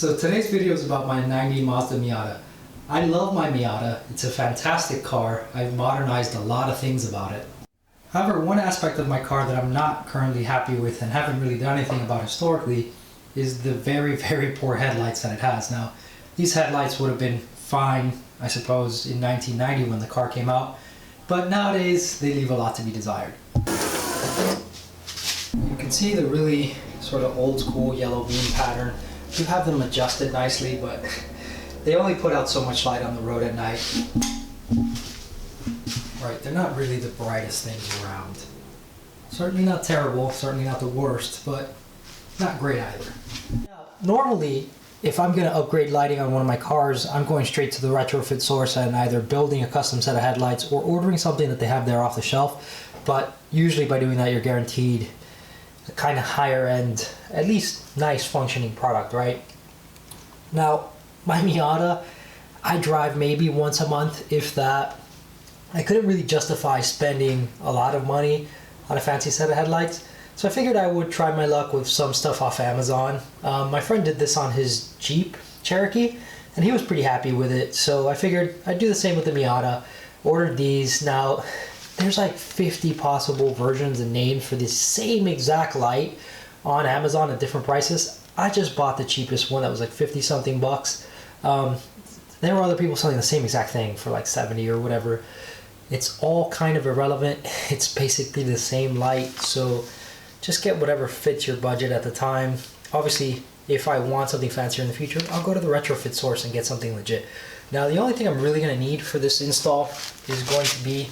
So today's video is about my 90 Mazda Miata. I love my Miata. It's a fantastic car. I've modernized a lot of things about it. However, one aspect of my car that I'm not currently happy with and haven't really done anything about historically is the very, very poor headlights that it has. Now, these headlights would have been fine, I suppose, in 1990 when the car came out, but nowadays they leave a lot to be desired. You can see the really sort of old school yellow beam pattern. You have them adjusted nicely, but they only put out so much light on the road at night. Right, they're not really the brightest things around. Certainly not terrible, certainly not the worst, but not great either. Now, normally, if I'm going to upgrade lighting on one of my cars, I'm going straight to the retrofit source and either building a custom set of headlights or ordering something that they have there off the shelf. But usually by doing that, you're guaranteed a kind of higher end, at least nice functioning product, right? Now, my Miata, I drive maybe once a month, if that. I couldn't really justify spending a lot of money on a fancy set of headlights, so I figured I would try my luck with some stuff off Amazon. My friend did this on his Jeep Cherokee, and he was pretty happy with it, so I figured I'd do the same with the Miata. Ordered these. Now, there's like 50 possible versions and names for the same exact light on Amazon at different prices. I just bought the cheapest one that was like 50 something bucks. There were other people selling the same exact thing for like 70 or whatever. It's all kind of irrelevant. It's basically the same light, so just get whatever fits your budget at the time. Obviously, if I want something fancier in the future, I'll go to the retrofit source and get something legit. Now, the only thing I'm really going to need for this install is going to be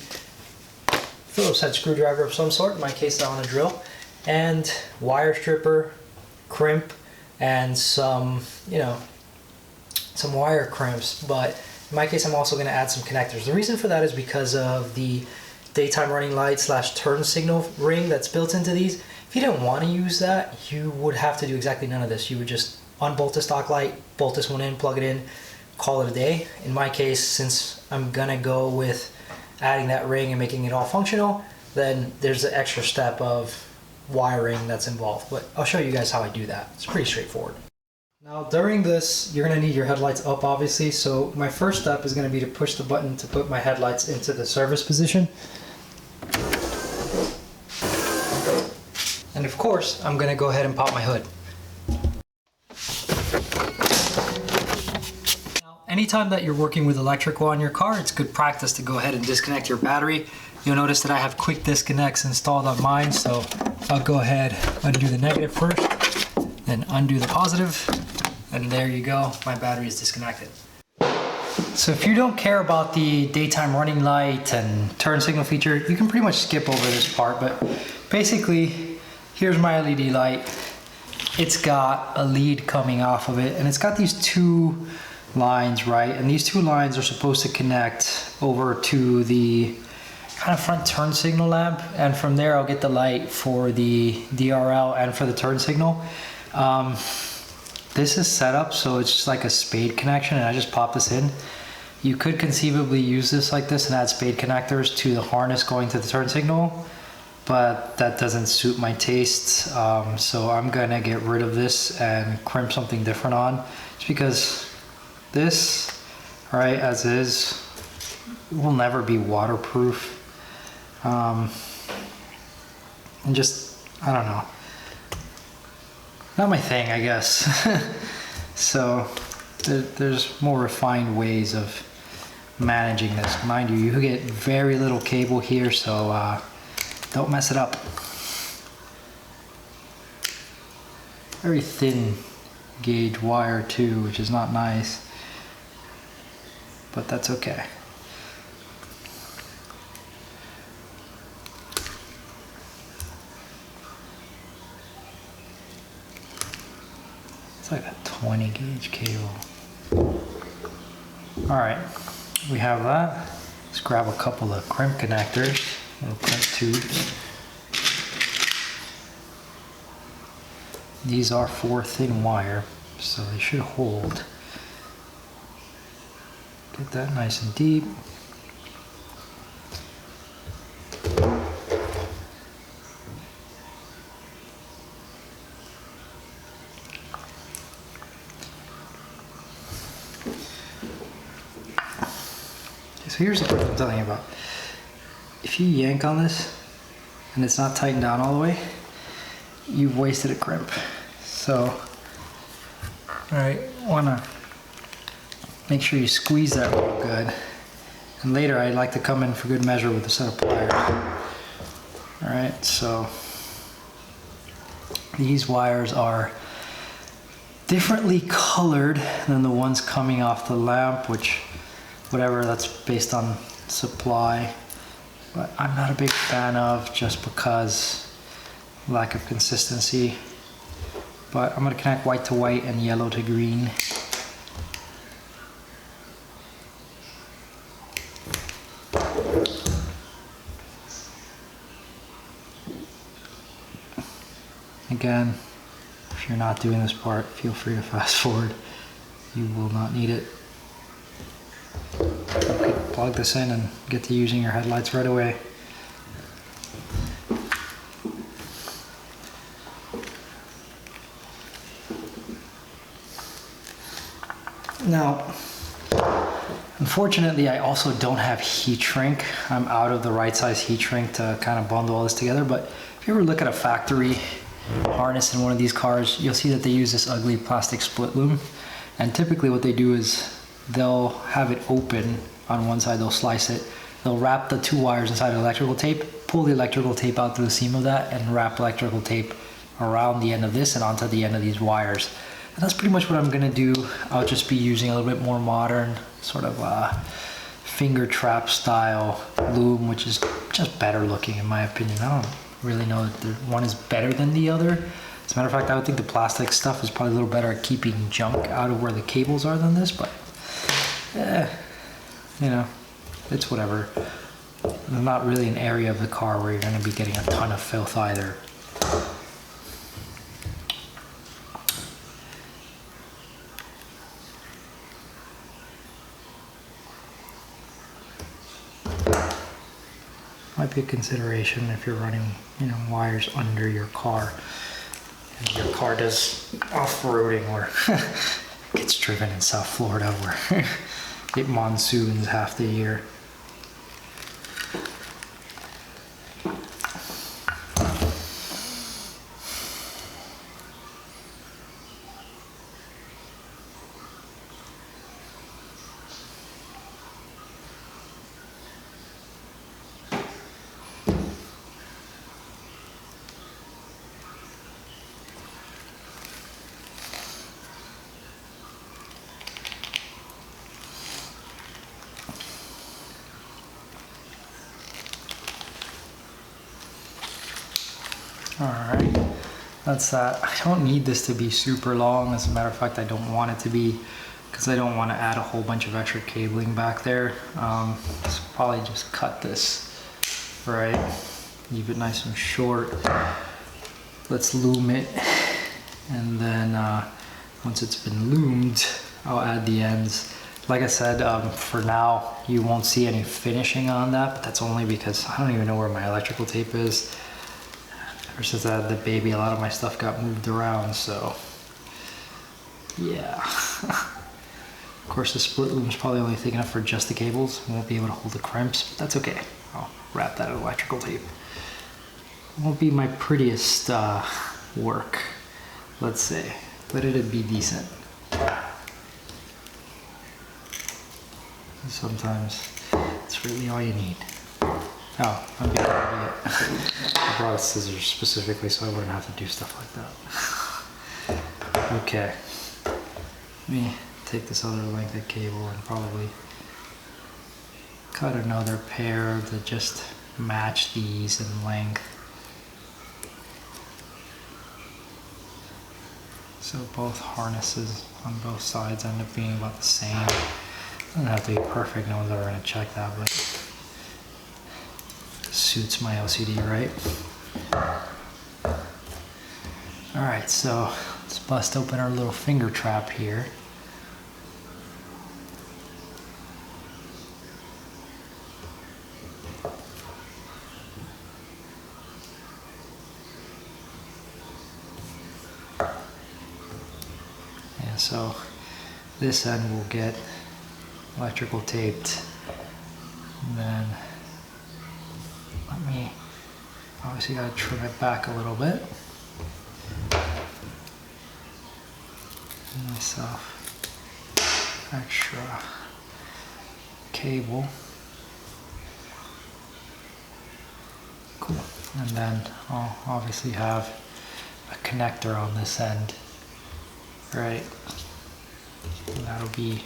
Phillips head screwdriver of some sort. In my case, I want a drill, and wire stripper, crimp, and some wire crimps. But in my case, I'm also going to add some connectors. The reason for that is because of the daytime running light / turn signal ring that's built into these. If you didn't want to use that, you would have to do exactly none of this. You would just unbolt the stock light, bolt this one in, plug it in, call it a day. In my case, since I'm going to go with adding that ring and making it all functional, then there's the extra step of wiring that's involved. But I'll show you guys how I do that. It's pretty straightforward. Now, during this, you're going to need your headlights up, obviously. So my first step is going to be to push the button to put my headlights into the service position. And of course, I'm going to go ahead and pop my hood. Anytime that you're working with electrical on your car, it's good practice to go ahead and disconnect your battery. You'll notice that I have quick disconnects installed on mine, so I'll go ahead, undo the negative first, then undo the positive, and there you go, my battery is disconnected. So if you don't care about the daytime running light and turn signal feature, you can pretty much skip over this part, but basically, here's my LED light. It's got a lead coming off of it, and it's got these two lines, right? And these two lines are supposed to connect over to the kind of front turn signal lamp, and from there I'll get the light for the DRL and for the turn signal. This is set up so it's just like a spade connection, and I just pop this in. You could conceivably use this like this and add spade connectors to the harness going to the turn signal, but that doesn't suit my taste, so I'm gonna get rid of this and crimp something different on, just because this, right, as is, will never be waterproof. And just, I don't know, not my thing, I guess. So there's more refined ways of managing this. Mind you, you get very little cable here, so don't mess it up. Very thin gauge wire too, which is not nice, but that's okay. It's like a 20 gauge cable. Alright, we have that. Let's grab a couple of crimp connectors, little crimp tubes. These are for thin wire, so they should hold. Get that nice and deep. So here's the part I'm telling you about. If you yank on this and it's not tightened down all the way, you've wasted a crimp. So, alright, wanna make sure you squeeze that real good. And later I like to come in for good measure with a set of pliers. Alright, so these wires are differently colored than the ones coming off the lamp, which, whatever, that's based on supply. But I'm not a big fan of, just because lack of consistency. But I'm going to connect white to white and yellow to green. Again, if you're not doing this part, feel free to fast forward. You will not need it. You could plug this in and get to using your headlights right away. Now, unfortunately, I also don't have heat shrink. I'm out of the right size heat shrink to kind of bundle all this together. But if you ever look at a factory harness in one of these cars, you'll see that they use this ugly plastic split loom. And typically what they do is they'll have it open on one side, they'll slice it, they'll wrap the two wires inside electrical tape, pull the electrical tape out to the seam of that, and wrap electrical tape around the end of this and onto the end of these wires. And that's pretty much what I'm gonna do. I'll just be using a little bit more modern, sort of finger trap style loom, which is just better looking in my opinion. I don't really know that one is better than the other. As a matter of fact, I would think the plastic stuff is probably a little better at keeping junk out of where the cables are than this, but you know, it's whatever. There's not really an area of the car where you're going to be getting a ton of filth either. Might be a consideration if you're running, you know, wires under your car and your car does off-roading or gets driven in South Florida where it monsoons half the year. Alright, that's that. I don't need this to be super long. As a matter of fact, I don't want it to be, because I don't want to add a whole bunch of extra cabling back there. So probably just cut this, right? Leave it nice and short. Let's loom it, and then once it's been loomed, I'll add the ends. Like I said, for now, you won't see any finishing on that, but that's only because I don't even know where my electrical tape is. Ever since I had the baby, a lot of my stuff got moved around, so yeah. Of course, the split loom is probably only thick enough for just the cables. I won't be able to hold the crimps, but that's okay. I'll wrap that in electrical tape. Won't be my prettiest work, let's say, but it'd be decent. Sometimes it's really all you need. Oh, I'm being an idiot. I brought scissors specifically so I wouldn't have to do stuff like that. Okay. Let me take this other length of cable and probably cut another pair to just match these in length. So both harnesses on both sides end up being about the same. Doesn't have to be perfect, no one's ever going to check that, but suits my OCD, right? Alright, so let's bust open our little finger trap here. So this end will get electrical taped And then let me, obviously gotta trim it back a little bit. Give myself extra cable. Cool. And then I'll obviously have a connector on this end, right? And that'll be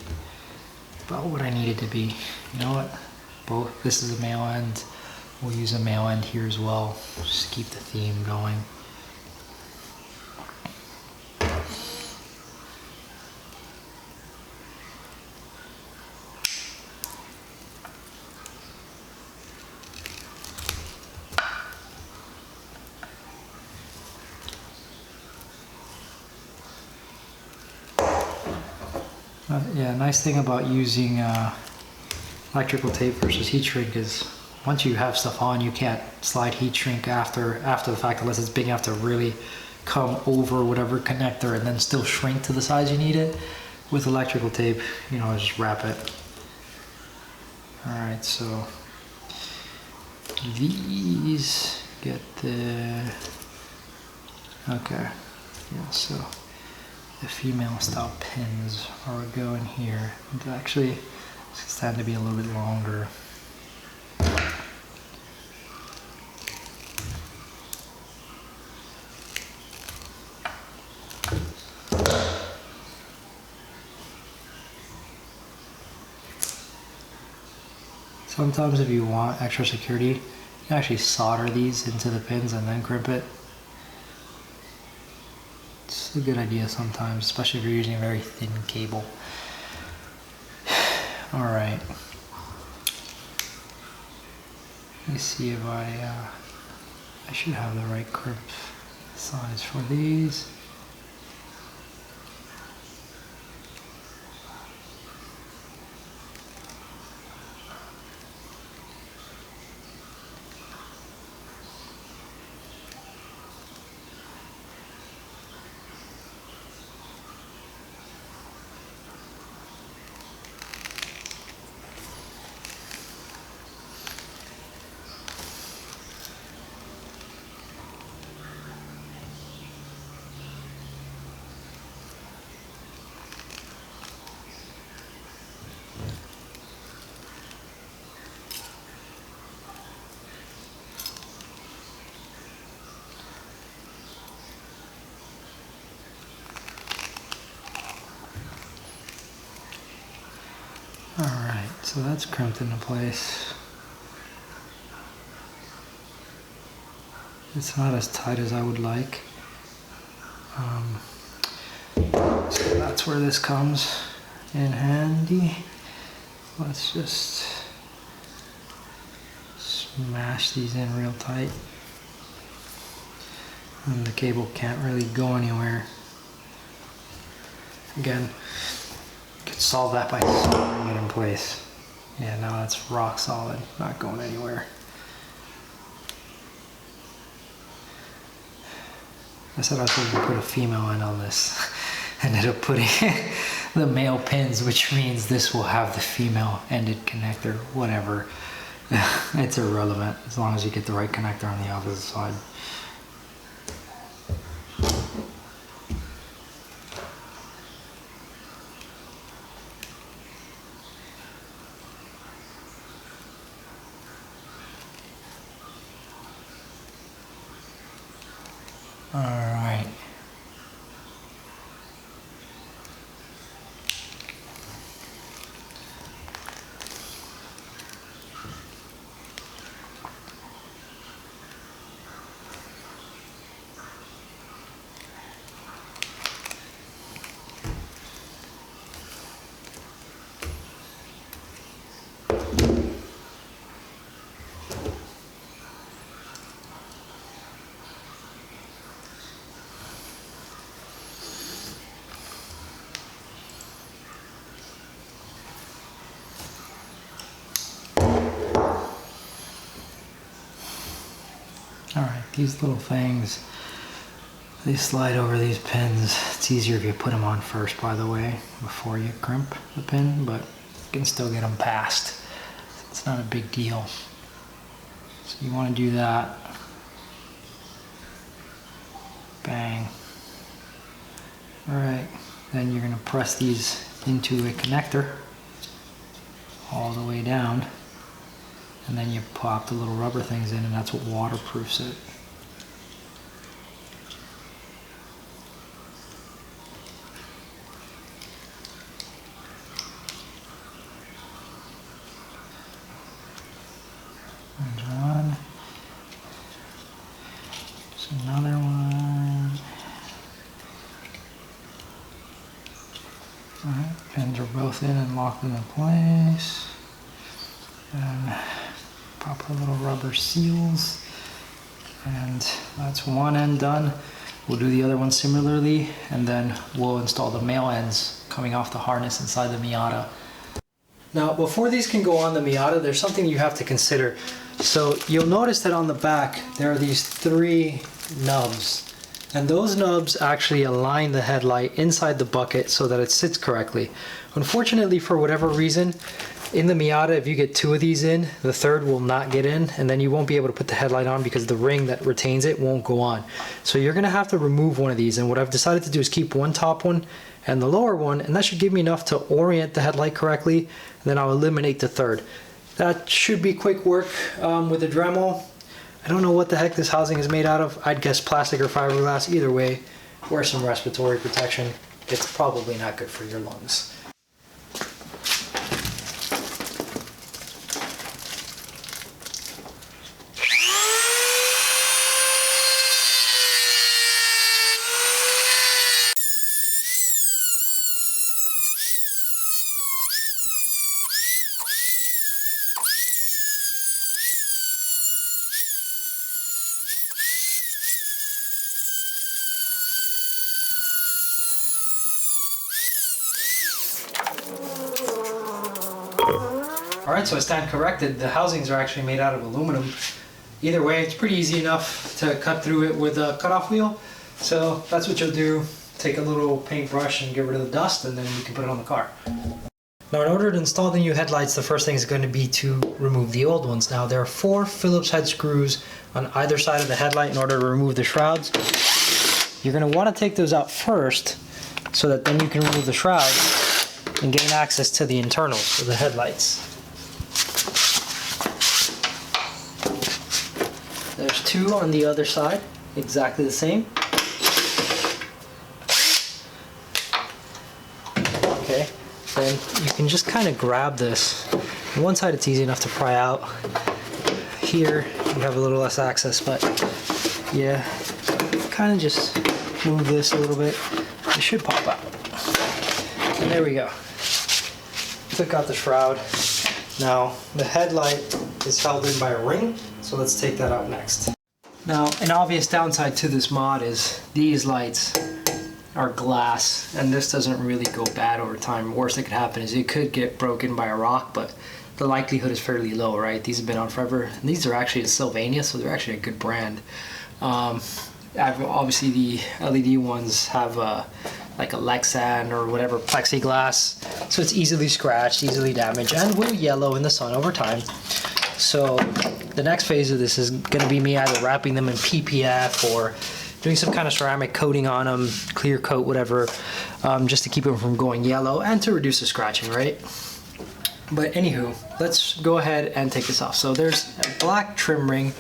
about what I need it to be. You know what? Both. This is a male end. We'll use a male end here as well. Just keep the theme going. Yeah, nice thing about using electrical tape versus heat shrink is once you have stuff on, you can't slide heat shrink after the fact unless it's big enough to really come over whatever connector and then still shrink to the size you need it. With electrical tape, you know, just wrap it. Alright, so these get the, okay, yeah, so the female style pins are going here. It actually stand to be a little bit longer. Sometimes if you want extra security, you can actually solder these into the pins and then crimp it. It's a good idea sometimes, especially if you're using a very thin cable. Alright. Let me see if I should have the right crimp size for these. Alright, so that's crimped into place. It's not as tight as I would like. So that's where this comes in handy. Let's just smash these in real tight. And the cable can't really go anywhere. Again, could solve that by soldering it in place. Yeah, now that's rock solid, not going anywhere. I said I was going to put a female end on this. Ended up putting the male pins, which means this will have the female ended connector, whatever. It's irrelevant as long as you get the right connector on the opposite side. All right. Alright, these little things, they slide over these pins. It's easier if you put them on first, by the way, before you crimp the pin, but you can still get them past. It's not a big deal. So you want to do that. Bang. Alright, then you're going to press these into a connector all the way down, and then you pop the little rubber things in, and that's what waterproofs it. There's one. There's another one. Alright, pins are both in and locked into place. And pop the little rubber seals. And that's one end done. We'll do the other one similarly, and then we'll install the male ends coming off the harness inside the Miata. Now, before these can go on the Miata, there's something you have to consider. So you'll notice that on the back, there are these 3 nubs. And those nubs actually align the headlight inside the bucket so that it sits correctly. Unfortunately, for whatever reason, in the Miata, if you get 2 of these in, the 3rd will not get in, and then you won't be able to put the headlight on because the ring that retains it won't go on. So you're gonna have to remove one of these, and what I've decided to do is keep one top one and the lower one, and that should give me enough to orient the headlight correctly, and then I'll eliminate the 3rd. That should be quick work with a Dremel. I don't know what the heck this housing is made out of. I'd guess plastic or fiberglass. Either way, wear some respiratory protection. It's probably not good for your lungs. Alright, so I stand corrected. The housings are actually made out of aluminum. Either way, it's pretty easy enough to cut through it with a cutoff wheel. So that's what you'll do. Take a little paintbrush and get rid of the dust, and then you can put it on the car. Now, in order to install the new headlights, the first thing is going to be to remove the old ones. Now, there are 4 Phillips head screws on either side of the headlight in order to remove the shrouds. You're going to want to take those out first so that then you can remove the shrouds and gain access to the internals of the headlights. There's 2 on the other side, exactly the same. Okay, then you can just kind of grab this. On one side it's easy enough to pry out. Here you have a little less access, but yeah, kind of just move this a little bit. It should pop out. And there we go. Took out the shroud. Now the headlight is held in by a ring, so let's take that out next. Now, an obvious downside to this mod is these lights are glass, and this doesn't really go bad over time. Worst that could happen is it could get broken by a rock, but the likelihood is fairly low, right? These have been on forever. And these are actually in Sylvania, so they're actually a good brand. Obviously the LED ones have like a Lexan or whatever plexiglass, so it's easily scratched, easily damaged, and will yellow in the sun over time. So the next phase of this is going to be me either wrapping them in PPF or doing some kind of ceramic coating on them, clear coat, whatever, just to keep them from going yellow and to reduce the scratching, right? But anywho, let's go ahead and take this off. So there's a black trim ring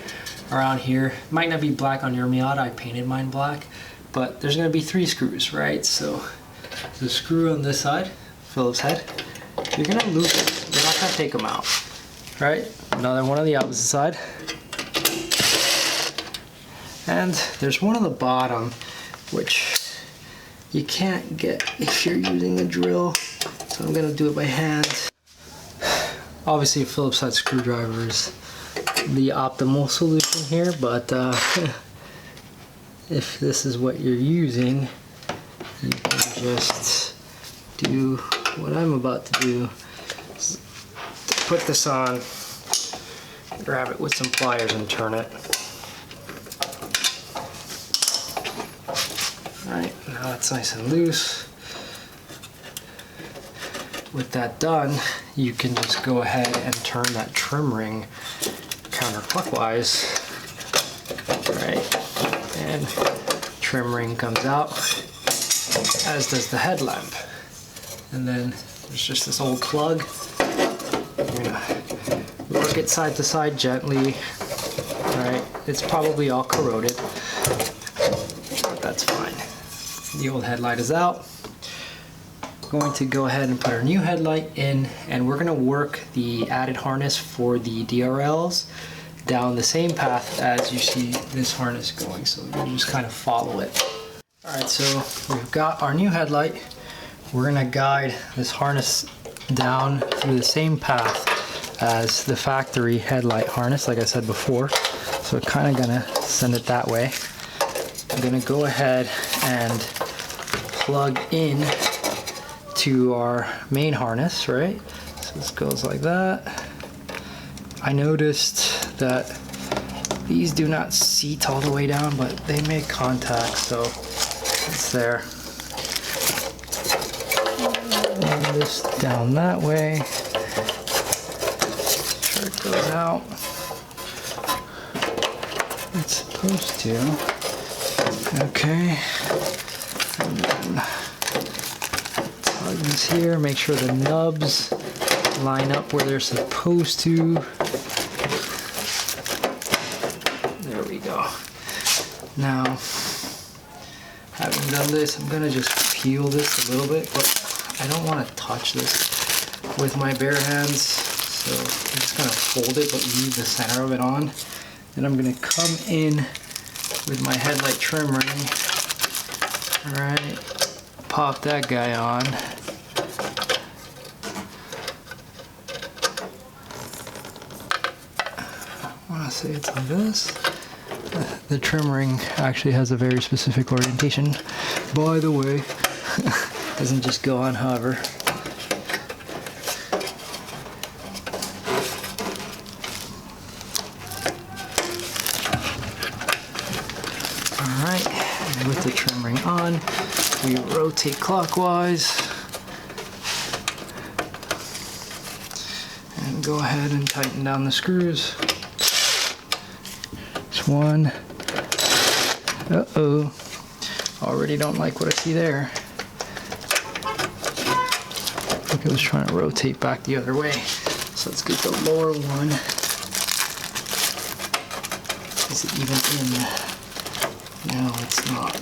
around here. Might not be black on your Miata, I painted mine black, but there's going to be 3 screws, right? So the screw on this side, Phillips head, you're going to loop it. You're not going to take them out, right? Another one on the opposite side. And there's one on the bottom, which you can't get if you're using a drill, so I'm going to do it by hand. Obviously a Phillips head screwdriver is the optimal solution here, but if this is what you're using, you can just do what I'm about to do. Put this on, grab it with some pliers and turn it. Alright, now it's nice and loose. with that done, you can just go ahead and turn that trim ring counterclockwise, right? And trim ring comes out, as does the headlamp. And then there's just this old plug. You're gonna work it side to side gently, right? It's probably all corroded, but that's fine. The old headlight is out. Going to go ahead and put our new headlight in, and we're going to work the added harness for the DRLs down the same path as you see this harness going, so you just kind of follow it. Alright, so we've got our new headlight. We're going to guide this harness down through the same path as the factory headlight harness, like I said before, so we're kind of going to send it that way. I'm going to go ahead and plug in to our main harness, right? So this goes like that. I noticed that these do not seat all the way down, but they make contact, so it's there. And this down that way. Make sure it goes out. It's supposed to. Okay. And then plug this here, make sure the nubs line up where they're supposed to. There we go. Now, having done this, I'm gonna just peel this a little bit, but I don't want to touch this with my bare hands, so I'm just gonna fold it but leave the center of it on. Then I'm gonna come in with my headlight trim ring. Alright, pop that guy on. I want to say it's like this. The trim ring actually has a very specific orientation, by the way. Doesn't just go on hover. Alright, and with the trim ring on, we rotate clockwise and go ahead and tighten down the screws. Just one. Uh-oh. Already don't like what I see there. I think I was trying to rotate back the other way. So let's get the lower one. Is it even in? No, it's not.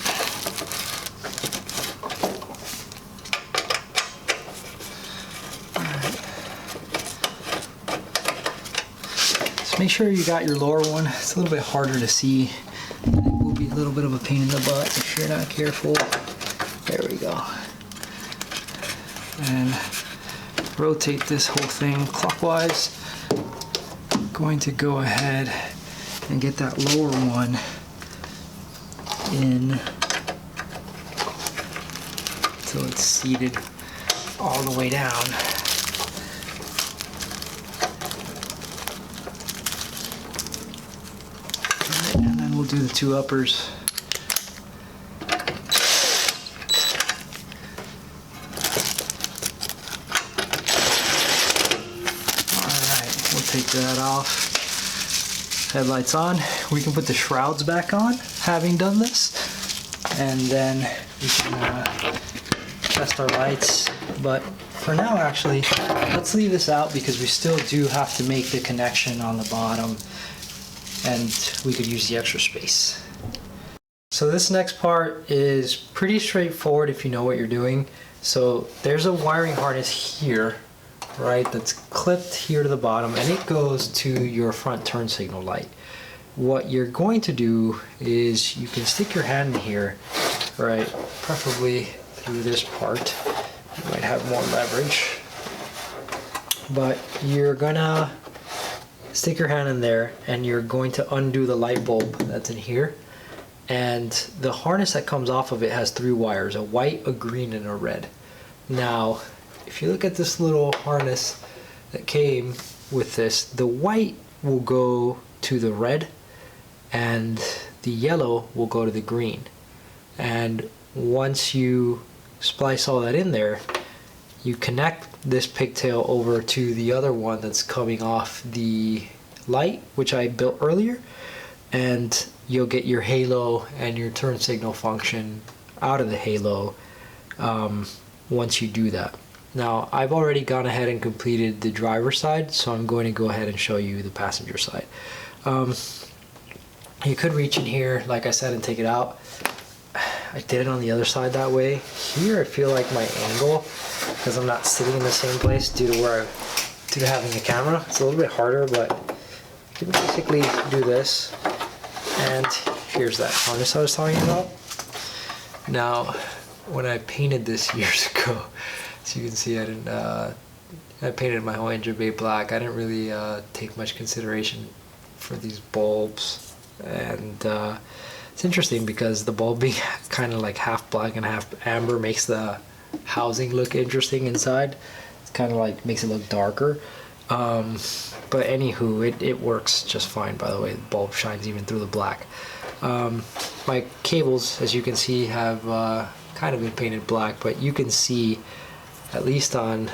Make sure you got your lower one. It's a little bit harder to see. It will be a little bit of a pain in the butt if you're not careful. There we go. And rotate this whole thing clockwise. I'm going to go ahead and get that lower one in until it's seated all the way down. And then we'll do the two uppers. Alright, we'll take that off. Headlights on. We can put the shrouds back on, having done this. And then we can test our lights. But for now, actually, let's leave this out because we still do have to make the connection on the bottom. And we could use the extra space. So this next part is pretty straightforward if you know what you're doing. So there's a wiring harness here, right, that's clipped here to the bottom, and it goes to your front turn signal light. What you're going to do is you can stick your hand in here, right, preferably through this part. You might have more leverage. But you're gonna stick your hand in there and you're going to undo the light bulb that's in here. And the harness that comes off of it has 3 wires, a white, a green, and a red. Now, if you look at this little harness that came with this, the white will go to the red and the yellow will go to the green. And once you splice all that in there, you connect this pigtail over to the other one that's coming off the light, which I built earlier, and you'll get your halo and your turn signal function out of the halo once you do that. Now, I've already gone ahead and completed the driver's side, so I'm going to go ahead and show you the passenger side. You could reach in here, like I said, and take it out. I did it on the other side that way. Here, I feel like my angle, because I'm not sitting in the same place due to having the camera, it's a little bit harder, but you can basically do this. And here's that harness I was talking about. Now, when I painted this years ago, as you can see, I painted my whole engine bay black. I didn't really take much consideration for these bulbs, and it's interesting because the bulb being kind of like half black and half amber makes the housing look interesting inside. It's kind of like makes it look darker. But anywho, it works just fine. By the way, the bulb shines even through the black. My cables, as you can see, have kind of been painted black, but you can see, at least on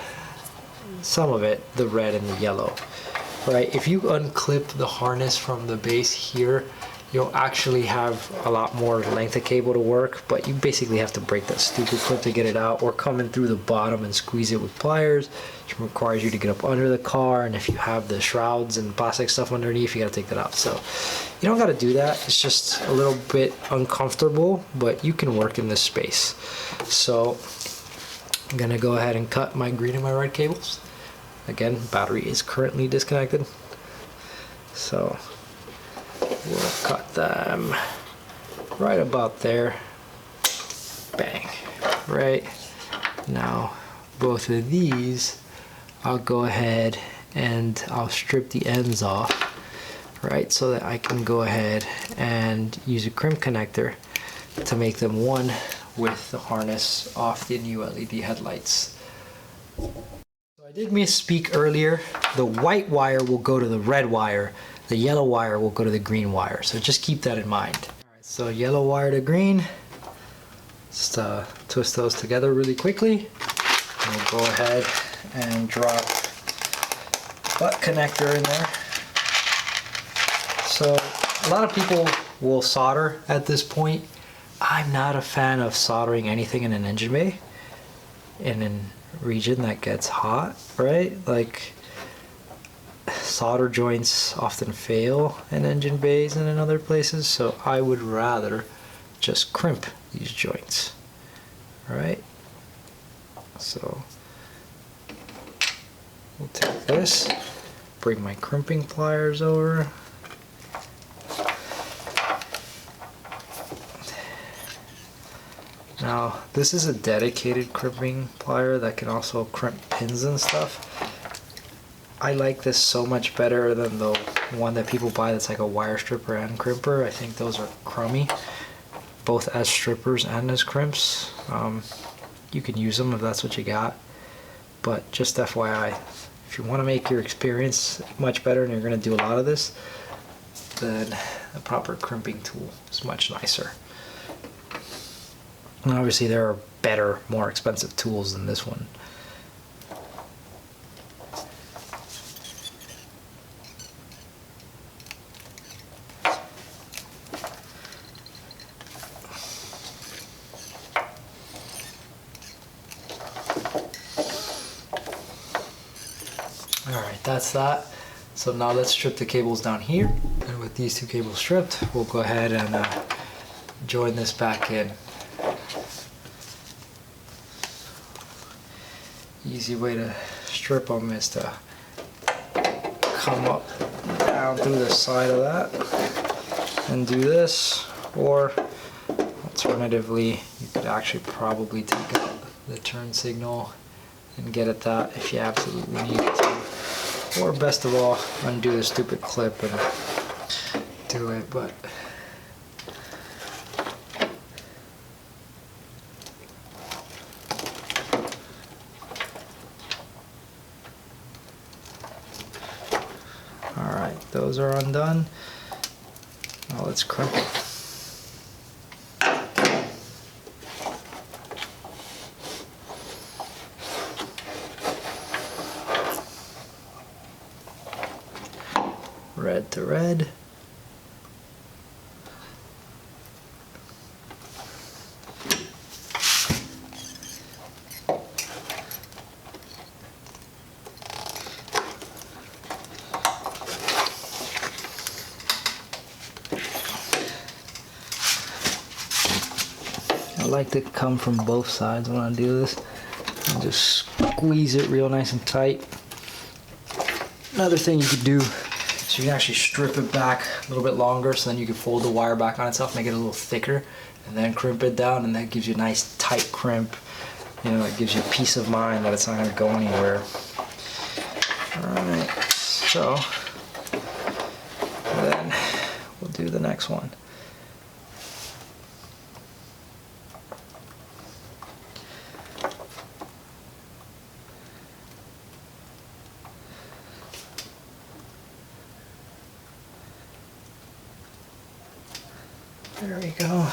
some of it, the red and the yellow. Right? If you unclip the harness from the base here, you'll actually have a lot more length of cable to work, but you basically have to break that stupid clip to get it out, or come in through the bottom and squeeze it with pliers, which requires you to get up under the car, and if you have the shrouds and plastic stuff underneath, you gotta take that out. So you don't gotta do that. It's just a little bit uncomfortable, but you can work in this space. So I'm gonna go ahead and cut my green and my red cables. Again, battery is currently disconnected. So we'll cut them right about there. Bang. Right. Now, both of these, I'll go ahead and I'll strip the ends off, right, so that I can go ahead and use a crimp connector to make them one with the harness off the new LED headlights. So I did misspeak earlier. The white wire will go to the red wire. The yellow wire will go to the green wire. So just keep that in mind. All right, so yellow wire to green. Just twist those together really quickly. And we'll go ahead and drop butt connector in there. So a lot of people will solder at this point. I'm not a fan of soldering anything in an engine bay in a region that gets hot, right? Like, solder joints often fail in engine bays and in other places, so I would rather just crimp these joints, right? So we'll take this, bring my crimping pliers over. Now, this is a dedicated crimping plier that can also crimp pins and stuff. I like this so much better than the one that people buy that's like a wire stripper and crimper. I think those are crummy, both as strippers and as crimps. You can use them if that's what you got, but just FYI, if you want to make your experience much better and you're going to do a lot of this, then a proper crimping tool is much nicer. And obviously there are better, more expensive tools than this one. Alright, that's that. So now let's strip the cables down here. And with these two cables stripped, we'll go ahead and join this back in. Easy way to strip them is to come up down through the side of that and do this, or alternatively you could actually probably take out the turn signal and get at that if you absolutely need to, or best of all, undo the stupid clip and do it. But alright, those are undone. Now let's crimp it. thread. I like to come from both sides when I do this and just squeeze it real nice and tight. Another thing you could do is you can actually strip it back a little bit longer, so then you can fold the wire back on itself, make it a little thicker, and then crimp it down, and that gives you a nice tight crimp. You know, it gives you peace of mind that it's not going to go anywhere. Alright, so then we'll do the next one. There we go.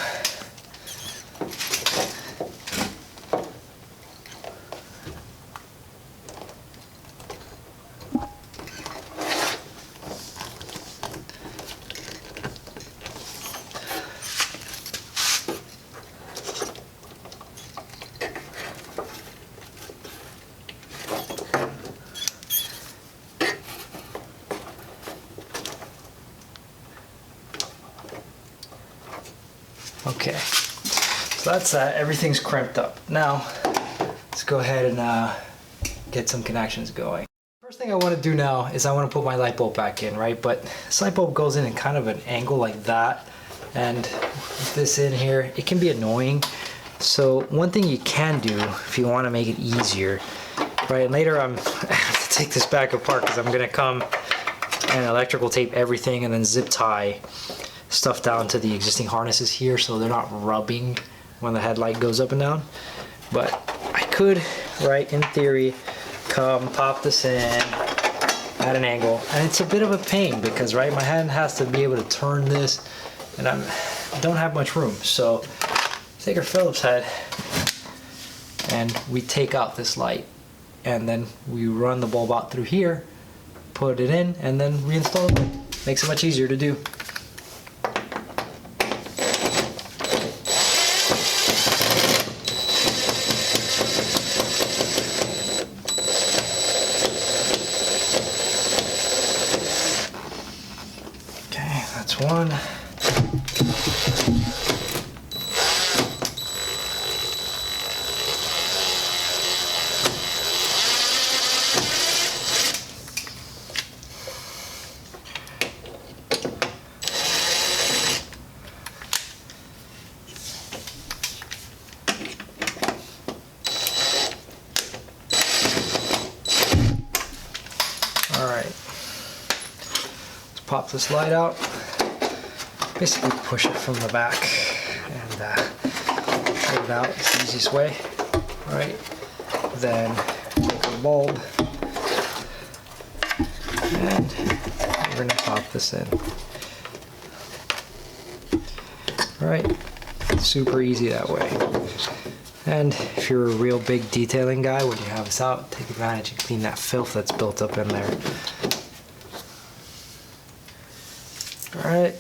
Okay, so that's everything's crimped up. Now, let's go ahead and get some connections going. First thing I want to do now is I want to put my light bulb back in, right? But this light bulb goes in kind of an angle like that, and with this in here, it can be annoying. So one thing you can do if you want to make it easier, right? And later I have to take this back apart because I'm going to come and electrical tape everything and then zip tie stuff down to the existing harnesses here so they're not rubbing when the headlight goes up and down. But I could, right, in theory, come pop this in at an angle, and it's a bit of a pain because, right, my hand has to be able to turn this, and I don't have much room. So take our Phillips head and we take out this light, and then we run the bulb out through here, put it in, and then reinstall it. Makes it much easier to do. That's one. All right. Let's pop this light out. Basically push it from the back and pull it out. It's the easiest way. All right. Then take the bulb and we're going to pop this in. All right. Super easy that way. And if you're a real big detailing guy, when you have this out, take advantage and clean that filth that's built up in there. All right.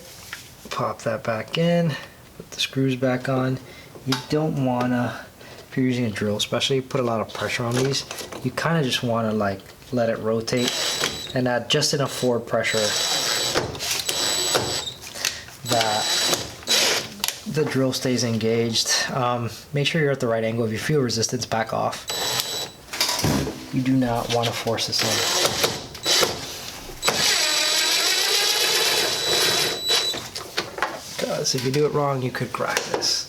Pop that back in, put the screws back on. You don't want to, if you're using a drill especially, put a lot of pressure on these. You kind of just want to like let it rotate and add just enough forward pressure that the drill stays engaged. Make sure you're at the right angle. If you feel resistance, back off. You do not want to force this in. Because if you do it wrong, you could crack this.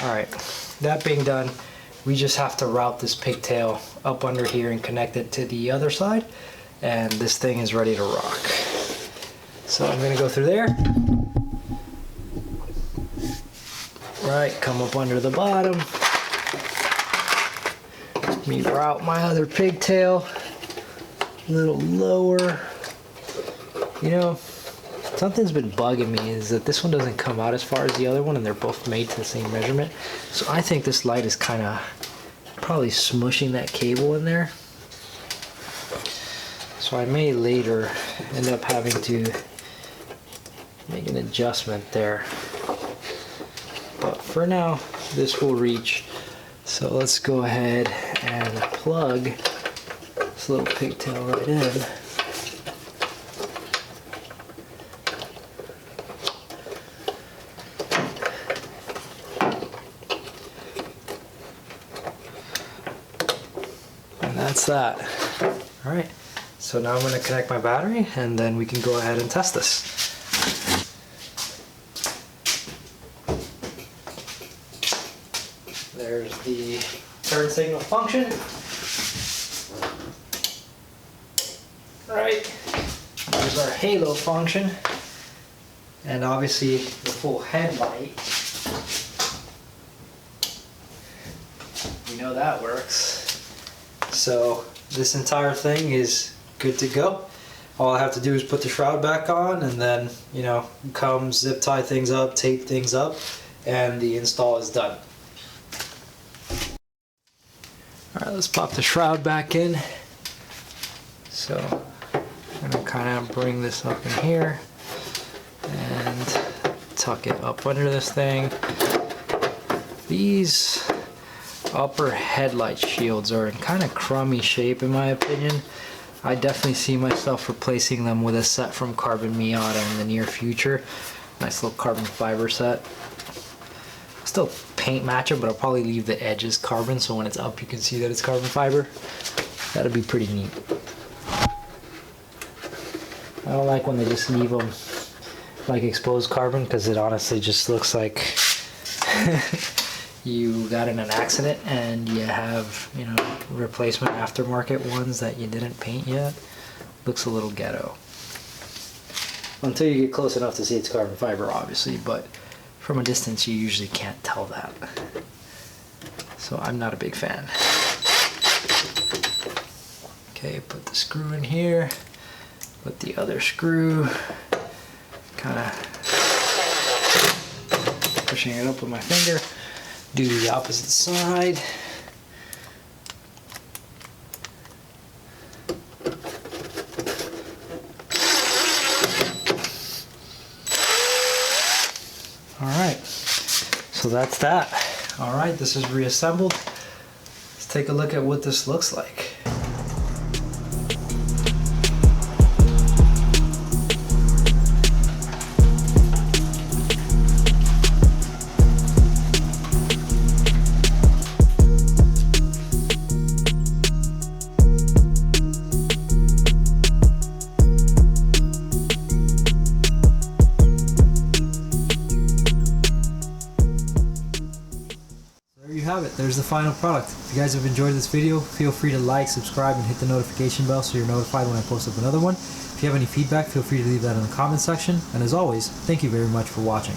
All right, that being done, we just have to route this pigtail up under here and connect it to the other side, and this thing is ready to rock. So I'm gonna go through there. Right, come up under the bottom. Me route my other pigtail a little lower. You know, Something's been bugging me is that this one doesn't come out as far as the other one, and they're both made to the same measurement. So I think this light is kind of probably smushing that cable in there. So I may later end up having to make an adjustment there. But for now, this will reach. So let's go ahead and plug this little pigtail right in. That's that. All right, so now I'm going to connect my battery and then we can go ahead and test this. There's the turn signal function. All right, there's our halo function, and obviously the full headlight. We know that works. So this entire thing is good to go. All I have to do is put the shroud back on and then, you know, come zip tie things up, tape things up, and the install is done. All right, let's pop the shroud back in. So I'm gonna kind of bring this up in here and tuck it up under this thing. These upper headlight shields are in kind of crummy shape in my opinion. I definitely see myself replacing them with a set from Carbon Miata in the near future. Nice little carbon fiber set. Still paint match them, but I'll probably leave the edges carbon so when it's up you can see that it's carbon fiber. That'd be pretty neat. I don't like when they just leave them like exposed carbon because it honestly just looks like you got in an accident and you have, you know, replacement aftermarket ones that you didn't paint yet. Looks a little ghetto. Until you get close enough to see it's carbon fiber, obviously, but from a distance you usually can't tell that. So I'm not a big fan. Okay, put the screw in here, put the other screw, kind of pushing it up with my finger. Do the opposite side. All right, so that's that. All right, this is reassembled. Let's take a look at what this looks like. Have it. There's the final product. If you guys have enjoyed this video, feel free to like, subscribe, and hit the notification bell so you're notified when I post up another one. If you have any feedback, feel free to leave that in the comment section. And as always, thank you very much for watching.